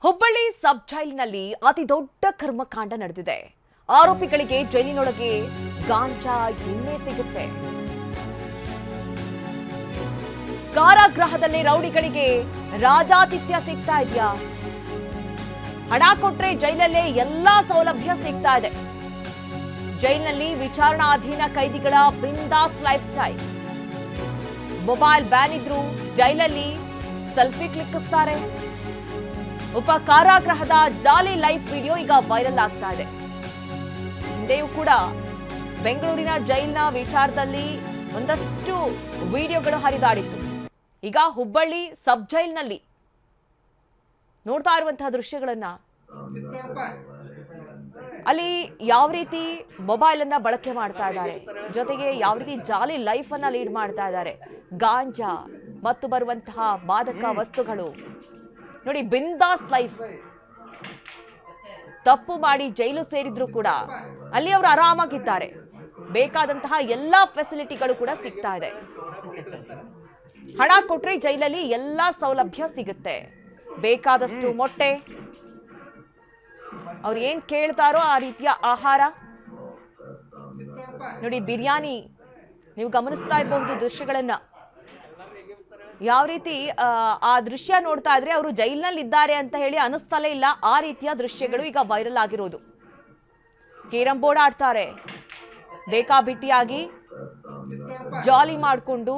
ಹುಬ್ಬಳ್ಳಿ ಸಬ್ ಜೈಲಿನಲ್ಲಿ ಅತಿ ದೊಡ್ಡ ಕರ್ಮಕಾಂಡ ನಡೆದಿದೆ. ಆರೋಪಿಗಳಿಗೆ ಜೈಲಿನೊಳಗೆ ಗಾಂಜಾ ಎಣ್ಣೆ ಸಿಗುತ್ತೆ. ಕಾರಾಗೃಹದಲ್ಲಿ ರೌಡಿಗಳಿಗೆ ರಾಜಾತಿಥ್ಯ ಸಿಗ್ತಾ ಇದೆಯಾ? ಹಣ ಕೊಟ್ರೆ ಜೈಲಲ್ಲೇ ಎಲ್ಲಾ ಸೌಲಭ್ಯ ಸಿಗ್ತಾ ಇದೆ. ಜೈಲಿನಲ್ಲಿ ವಿಚಾರಣಾಧೀನ ಕೈದಿಗಳ ಬಿಂದಾಸ್ ಲೈಫ್ ಸ್ಟೈಲ್. ಮೊಬೈಲ್ ಬ್ಯಾನ್ ಇದ್ರು ಜೈಲಲ್ಲಿ ಸೆಲ್ಫಿ ಕ್ಲಿಕ್ಕಿಸ್ತಾರೆ. ಉಪ ಕಾರಾಗೃಹದ ಜಾಲಿ ಲೈಫ್ ವಿಡಿಯೋ ಈಗ ವೈರಲ್ ಆಗ್ತಾ ಇದೆ. ಹಿಂದೆಯೂ ಕೂಡ ಬೆಂಗಳೂರಿನ ಜೈಲಿನ ವಿಚಾರದಲ್ಲಿ ಒಂದಷ್ಟು ವಿಡಿಯೋಗಳು ಹರಿದಾಡಿತ್ತು. ಈಗ ಹುಬ್ಬಳ್ಳಿ ಸಬ್ ಜೈಲಿನಲ್ಲಿ ನೋಡ್ತಾ ಇರುವಂತಹ ದೃಶ್ಯಗಳನ್ನ, ಅಲ್ಲಿ ಯಾವ ರೀತಿ ಮೊಬೈಲ್ ಅನ್ನ ಬಳಕೆ ಮಾಡ್ತಾ ಇದ್ದಾರೆ, ಜೊತೆಗೆ ಯಾವ ರೀತಿ ಜಾಲಿ ಲೈಫ್ ಅನ್ನ ಲೀಡ್ ಮಾಡ್ತಾ ಇದ್ದಾರೆ. ಗಾಂಜಾ ಮತ್ತು ಬರುವಂತಹ ಮಾದಕ ವಸ್ತುಗಳು ನೋಡಿ, ಬಿಂದಾಸ್ ಲೈಫ್. ತಪ್ಪು ಮಾಡಿ ಜೈಲು ಸೇರಿದ್ರು ಕೂಡ ಅಲ್ಲಿ ಅವರು ಆರಾಮಾಗಿದ್ದಾರೆ. ಬೇಕಾದಂತಹ ಎಲ್ಲಾ ಫೆಸಿಲಿಟಿಗಳು ಕೂಡ ಸಿಗ್ತಾ ಇದೆ. ಹಣ ಕೊಟ್ರೆ ಜೈಲಲ್ಲಿ ಎಲ್ಲಾ ಸೌಲಭ್ಯ ಸಿಗುತ್ತೆ. ಬೇಕಾದಷ್ಟು ಮೊಟ್ಟೆ, ಅವ್ರು ಏನ್ ಕೇಳ್ತಾರೋ ಆ ರೀತಿಯ ಆಹಾರ. ನೋಡಿ, ಬಿರಿಯಾನಿ ನೀವು ಗಮನಿಸ್ತಾ ಇರಬಹುದು ದೃಶ್ಯಗಳನ್ನ. ಯಾವ ರೀತಿ ಆ ದೃಶ್ಯ ನೋಡ್ತಾ ಇದ್ರೆ ಅವರು ಜೈಲಿನಲ್ಲಿ ಇದ್ದಾರೆ ಅಂತ ಹೇಳಿ ಅನಿಸ್ತಲೇ ಇಲ್ಲ. ಆ ರೀತಿಯ ದೃಶ್ಯಗಳು ಈಗ ವೈರಲ್ ಆಗಿರೋದು. ಕೇರಂ ಬೋರ್ಡ್ ಆಡ್ತಾರೆ, ಬೇಕಾಬಿಟ್ಟಿಯಾಗಿ ಜಾಲಿ ಮಾಡಿಕೊಂಡು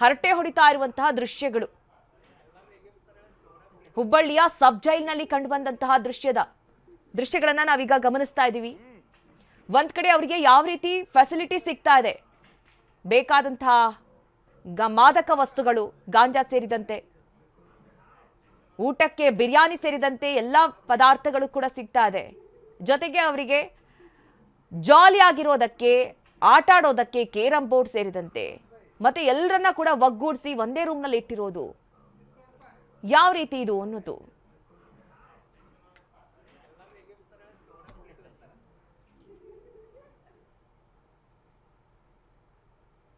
ಹರಟೆ ಹೊಡಿತಾ ಇರುವಂತಹ ದೃಶ್ಯಗಳು ಹುಬ್ಬಳ್ಳಿಯ ಸಬ್ ಜೈಲಿನಲ್ಲಿ ಕಂಡು ಬಂದಂತಹ ದೃಶ್ಯಗಳನ್ನ ನಾವೀಗ ಗಮನಿಸ್ತಾ ಇದ್ದೀವಿ. ಒಂದ್ ಕಡೆ ಅವರಿಗೆ ಯಾವ ರೀತಿ ಫೆಸಿಲಿಟಿ ಸಿಗ್ತಾ ಇದೆ, ಬೇಕಾದಂತಹ ಮಾದಕ ವಸ್ತುಗಳು, ಗಾಂಜಾ ಸೇರಿದಂತೆ, ಊಟಕ್ಕೆ ಬಿರಿಯಾನಿ ಸೇರಿದಂತೆ ಎಲ್ಲ ಪದಾರ್ಥಗಳು ಕೂಡ ಸಿಗ್ತಾ ಇದೆ. ಜೊತೆಗೆ ಅವರಿಗೆ ಜಾಲಿ ಆಗಿರೋದಕ್ಕೆ, ಆಟ ಆಡೋದಕ್ಕೆ ಕೇರಂ ಬೋರ್ಡ್ ಸೇರಿದಂತೆ, ಮತ್ತೆ ಎಲ್ಲರನ್ನ ಕೂಡ ಒಗ್ಗೂಡಿಸಿ ಒಂದೇ ರೂಮ್ನಲ್ಲಿ ಇಟ್ಟಿರೋದು. ಯಾವ ರೀತಿ ಇದು ಅನ್ನೋದು